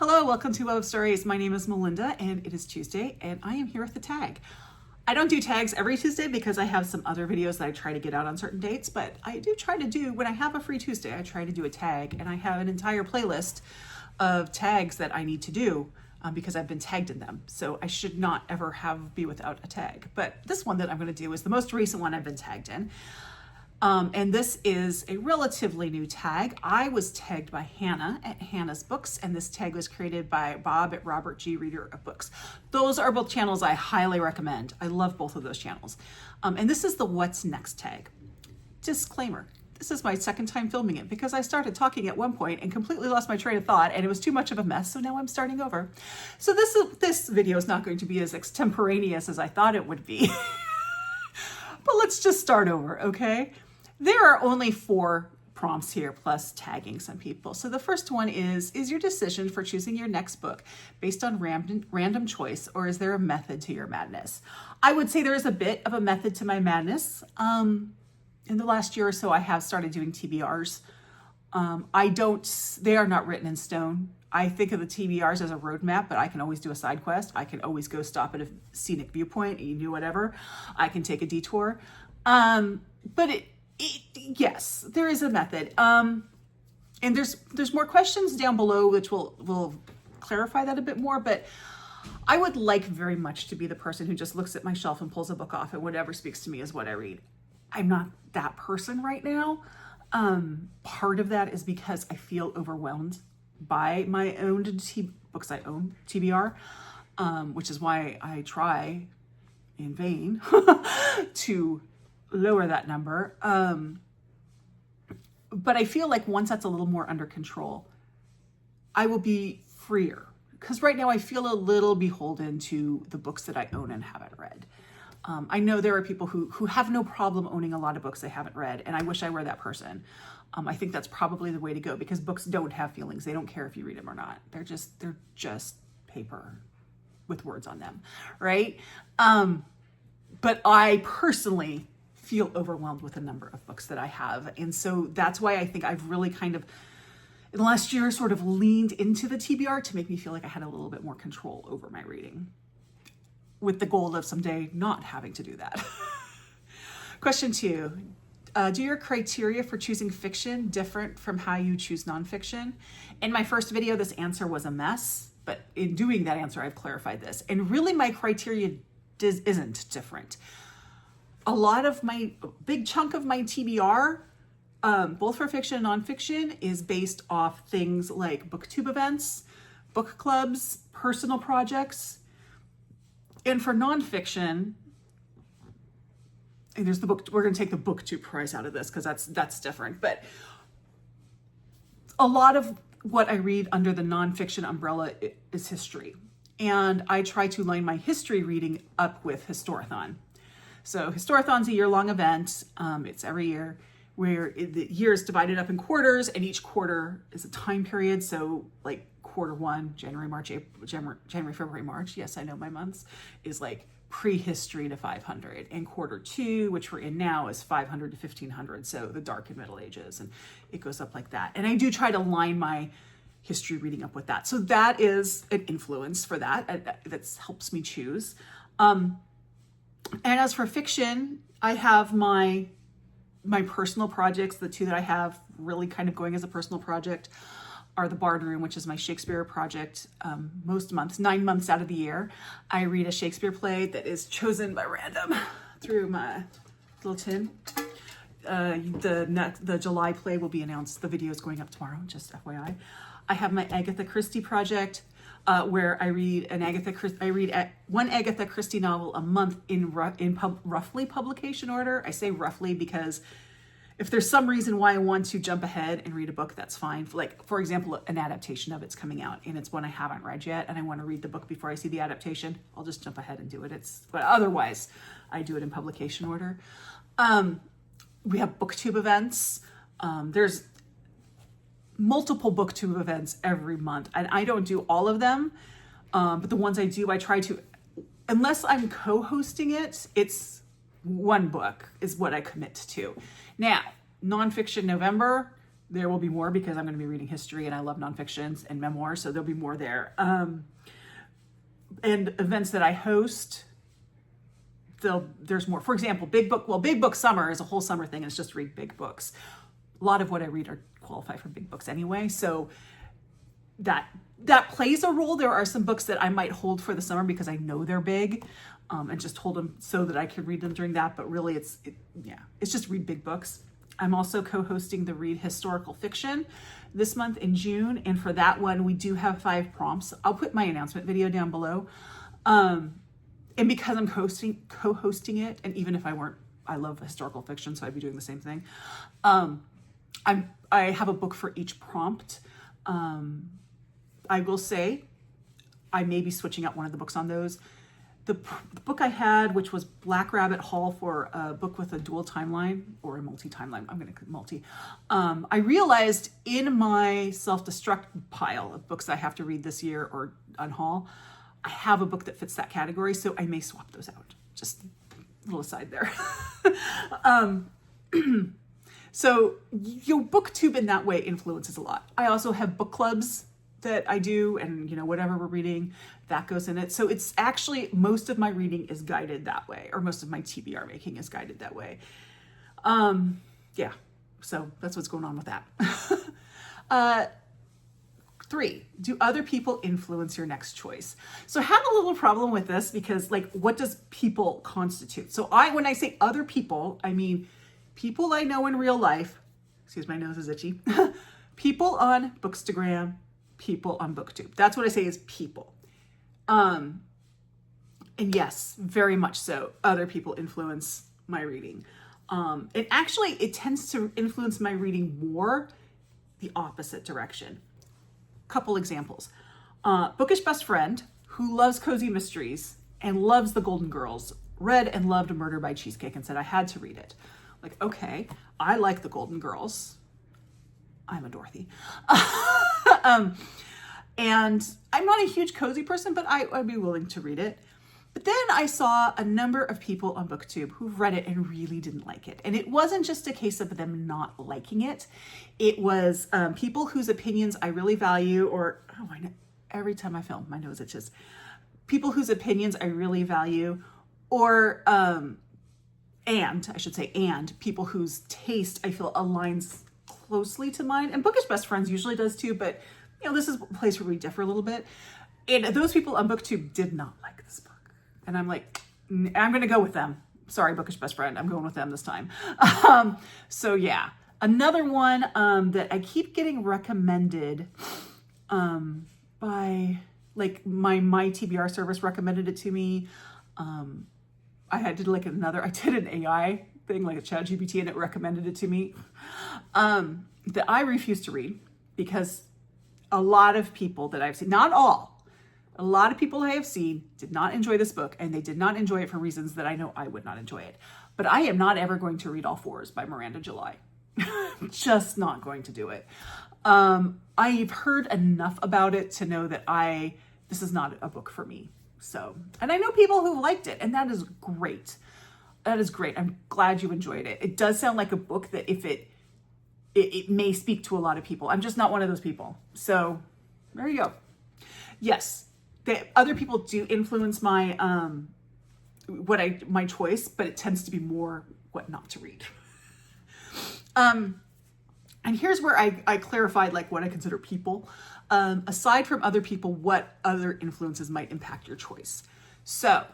Hello, welcome to Web of Stories. My name is Melinda and it is Tuesday and I am here with the tag. I don't do tags every Tuesday because I have some other videos that I try to get out on certain dates, but I do try to do, when I have a free Tuesday, I try to do a tag, and I have an entire playlist of tags that I need to do because I've been tagged in them. So I should not ever be without a tag. But this one that I'm going to do is the most recent one I've been tagged in. And this is a relatively new tag. I was tagged by Hannah at Hannah's Books, and this tag was created by Bob at Robert G. Reader of Books. Those are both channels I highly recommend. I love both of those channels. And this is the What's Next tag. Disclaimer. This is my second time filming it because I started talking at one point and completely lost my train of thought, and it was too much of a mess, so now I'm starting over. So this video is not going to be as extemporaneous as I thought it would be. But let's just start over, okay? There are only 4 prompts here, plus tagging some people. So the first one is your decision for choosing your next book based on random choice, or is there a method to your madness? I would say there is a bit of a method to my madness. In the last year or so, I have started doing TBRs. They are not written in stone. I think of the TBRs as a roadmap, but I can always do a side quest. I can always go stop at a scenic viewpoint and you do whatever. I can take a detour. But yes, there is a method. And there's more questions down below, which will clarify that a bit more, but I would like very much to be the person who just looks at my shelf and pulls a book off and whatever speaks to me is what I read. I'm not that person right now. Part of that is because I feel overwhelmed by my own books I own, TBR, which is why I try in vain to lower that number. But I feel like once that's a little more under control, I will be freer. Because right now I feel a little beholden to the books that I own and haven't read. I know there are people who have no problem owning a lot of books they haven't read, and I wish I were that person. I think that's probably the way to go because books don't have feelings. They don't care if you read them or not. They're just paper with words on them, right? But I personally feel overwhelmed with the number of books that I have. And so that's why I think I've really kind of, in the last year, sort of leaned into the TBR to make me feel like I had a little bit more control over my reading, with the goal of someday not having to do that. Question 2, do your criteria for choosing fiction different from how you choose nonfiction? In my first video, this answer was a mess, but in doing that answer, I've clarified this. And really my criteria isn't different. Big chunk of my TBR, both for fiction and nonfiction, is based off things like booktube events, book clubs, personal projects. And for nonfiction, and there's the book, we're going to take the booktube prize out of this because that's different. But a lot of what I read under the nonfiction umbrella is history. And I try to line my history reading up with Historathon. So Historathon's a year-long event. It's every year where the year is divided up in quarters, and each quarter is a time period. So like quarter 1, January, February, March. Yes, I know my months is like prehistory to 500. And quarter 2, which we're in now, is 500 to 1500. So the Dark and Middle Ages, and it goes up like that. And I do try to line my history reading up with that. So that is an influence for that. That helps me choose. And as for fiction, I have my personal projects. The 2 that I have really kind of going as a personal project are the Bard Room, which is my Shakespeare project. Most months, 9 months out of the year, I read a Shakespeare play that is chosen by random through my little tin. The July play will be announced. The video is going up tomorrow, just FYI. I have my Agatha Christie project, where I read one Agatha Christie novel a month in roughly publication order. I say roughly because if there's some reason why I want to jump ahead and read a book, that's fine. Like, for example, an adaptation of it's coming out and it's one I haven't read yet and I want to read the book before I see the adaptation, I'll just jump ahead and do it. But otherwise, I do it in publication order. We have booktube events. There's multiple booktube events every month, and I don't do all of them, but the ones I do, I try to, unless I'm co-hosting it, it's one book is what I commit to. Now, nonfiction November, there will be more because I'm going to be reading history and I love nonfictions and memoirs, so there'll be more there. And events that I host, there's more. For example, Big Book Summer is a whole summer thing. It's just read big books. A lot of what I read are qualify for big books anyway, so that plays a role. There are some books that I might hold for the summer because I know they're big, and just hold them so that I can read them during that. But really, it's just read big books. I'm also co-hosting the Read Historical Fiction this month in June, and for that one, we do have 5 prompts. I'll put my announcement video down below. And because I'm co-hosting it, and even if I weren't, I love historical fiction, so I'd be doing the same thing. I have a book for each prompt. I will say I may be switching out one of the books on those. The book I had, which was Black Rabbit Hall, for a book with a dual timeline or a multi-timeline, I'm going to multi. I realized in my self-destruct pile of books I have to read this year or on haul, I have a book that fits that category, so I may swap those out. Just a little aside there. So booktube in that way influences a lot. I also have book clubs that I do, and whatever we're reading, that goes in it. So it's actually, most of my reading is guided that way, or most of my TBR making is guided that way. Yeah, so that's what's going on with that. 3, do other people influence your next choice? So I had a little problem with this because, what does people constitute? So when I say other people, I mean people I know in real life. Excuse, my nose is itchy. People on Bookstagram, people on BookTube. That's what I say is people. And yes, very much so. Other people influence my reading. And actually, it tends to influence my reading more the opposite direction. Couple examples. Bookish best friend who loves cozy mysteries and loves The Golden Girls read and loved Murder by Cheesecake and said I had to read it. Okay, I like The Golden Girls. I'm a Dorothy. And I'm not a huge cozy person, but I'd be willing to read it. But then I saw a number of people on BookTube who've read it and really didn't like it. And it wasn't just a case of them not liking it. It was people whose opinions I really value, I know, every time I film, my nose itches. People whose opinions I really value, and people whose taste I feel aligns closely to mine. And Bookish Best Friends usually does too, but this is a place where we differ a little bit. And those people on BookTube did not like this book. And I'm like, I'm going to go with them. Sorry, Bookish Best Friend. I'm going with them this time. So yeah, another one that I keep getting recommended by, my TBR service recommended it to me. I did an AI thing, like a ChatGPT, and it recommended it to me, that I refuse to read because a lot of people that I've seen, not all, a lot of people I have seen did not enjoy this book, and they did not enjoy it for reasons that I know I would not enjoy it. But I am not ever going to read All Fours by Miranda July. Just not going to do it. I've heard enough about it to know that this is not a book for me. So, and I know people who liked it, and that is great. That is great. I'm glad you enjoyed it. It does sound like a book that if it may speak to a lot of people. I'm just not one of those people. So there you go. Yes, other people do influence my my choice, but it tends to be more what not to read. And here's where I clarified what I consider people. Aside from other people, what other influences might impact your choice? So,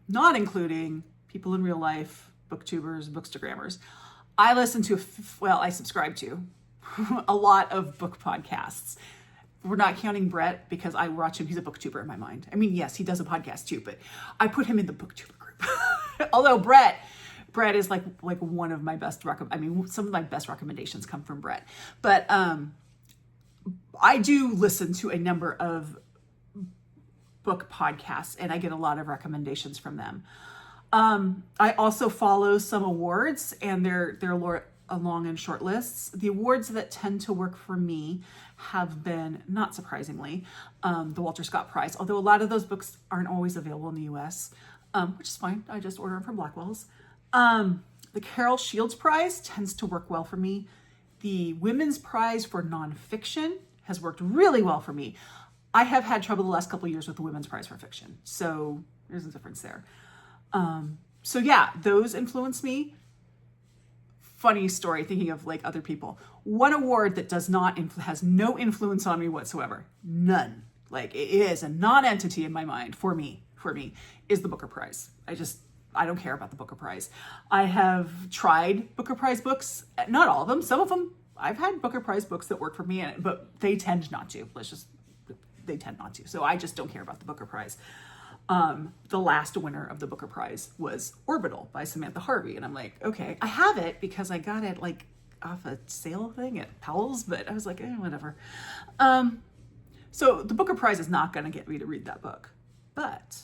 not including people in real life, booktubers, bookstagrammers. I subscribe to a lot of book podcasts. We're not counting Brett because I watch him. He's a booktuber in my mind. I mean, yes, he does a podcast too, but I put him in the booktuber group. Although Brett is like one of my best some of my best recommendations come from Brett. But I do listen to a number of book podcasts, and I get a lot of recommendations from them. I also follow some awards, and they're long and short lists. The awards that tend to work for me have been, not surprisingly, the Walter Scott Prize, although a lot of those books aren't always available in the US, which is fine. I just order them from Blackwell's. The Carol Shields Prize tends to work well for me. the Women's Prize for Nonfiction has worked really well for me. I have had trouble the last couple of years with the Women's Prize for Fiction. So there's a difference there. So yeah, those influence me. Funny story, thinking of like other people. One award that has no influence on me whatsoever. None. Like it is a non-entity in my mind for me, is the Booker Prize. I don't care about the Booker Prize. I have tried Booker Prize books, not all of them. Some of them, I've had Booker Prize books that work for me, but they tend not to. They tend not to. So I just don't care about the Booker Prize. The last winner of the Booker Prize was Orbital by Samantha Harvey. And I'm like, okay, I have it because I got it like off a sale thing at Powell's, but I was like, whatever. So the Booker Prize is not going to get me to read that book, but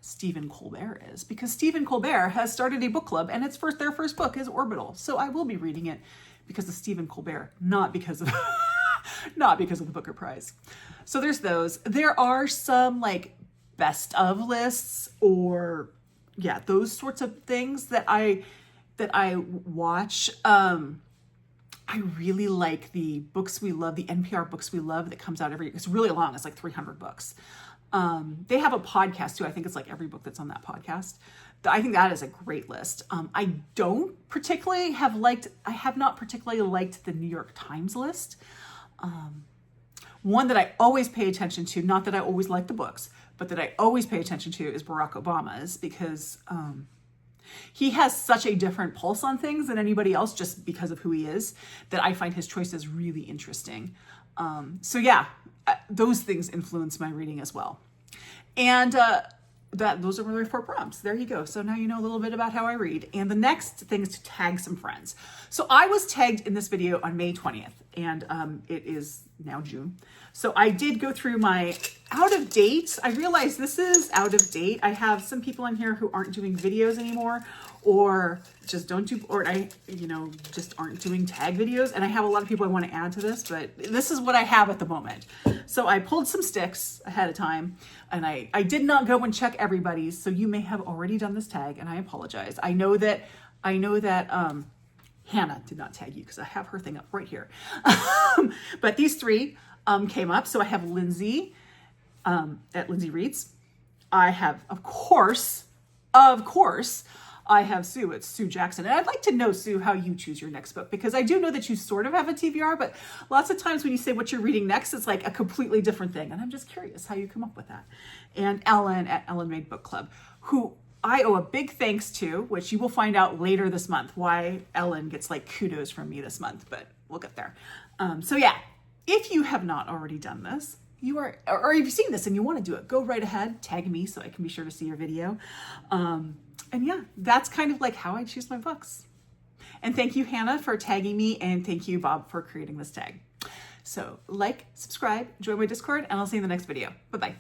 Stephen Colbert is, because Stephen Colbert has started a book club and their first book is Orbital. So I will be reading it because of Stephen Colbert, not because of the Booker Prize. So there's those. There are some like best of lists or those sorts of things that I watch. I really like the Books We Love, the NPR Books We Love that comes out every year. It's really long. It's like 300 books. They have a podcast too. I think it's like every book that's on that podcast. I think that is a great list. I have not particularly liked the New York Times list. One that I always pay attention to, not that I always like the books, but that I always pay attention to is Barack Obama's, because he has such a different pulse on things than anybody else just because of who he is, that I find his choices really interesting. Those things influence my reading as well. And those are my 4 prompts. There you go. So now you know a little bit about how I read. And the next thing is to tag some friends. So I was tagged in this video on May 20th, and it is now June. So I did go through my out of date. I realized this is out of date. I have some people in here who aren't doing videos anymore, or just just aren't doing tag videos. And I have a lot of people I want to add to this, but this is what I have at the moment. So I pulled some sticks ahead of time, and I did not go and check everybody's. So you may have already done this tag, and I apologize. I know that Hannah did not tag you because I have her thing up right here. But these 3 came up. So I have Lindsay at Lindsay Reads. I have, of course, I have Sue at Sue Jackson. And I'd like to know, Sue, how you choose your next book, because I do know that you sort of have a TBR, but lots of times when you say what you're reading next, it's like a completely different thing. And I'm just curious how you come up with that. And Ellen at Ellen Made Book Club, who I owe a big thanks to, which you will find out later this month why Ellen gets like kudos from me this month, but we'll get there. If you have not already done this, or if you've seen this and you want to do it, go right ahead, tag me so I can be sure to see your video. That's kind of like how I choose my books. And thank you, Hannah, for tagging me, and thank you, Bob, for creating this tag. So like, subscribe, join my Discord, and I'll see you in the next video. Bye-bye.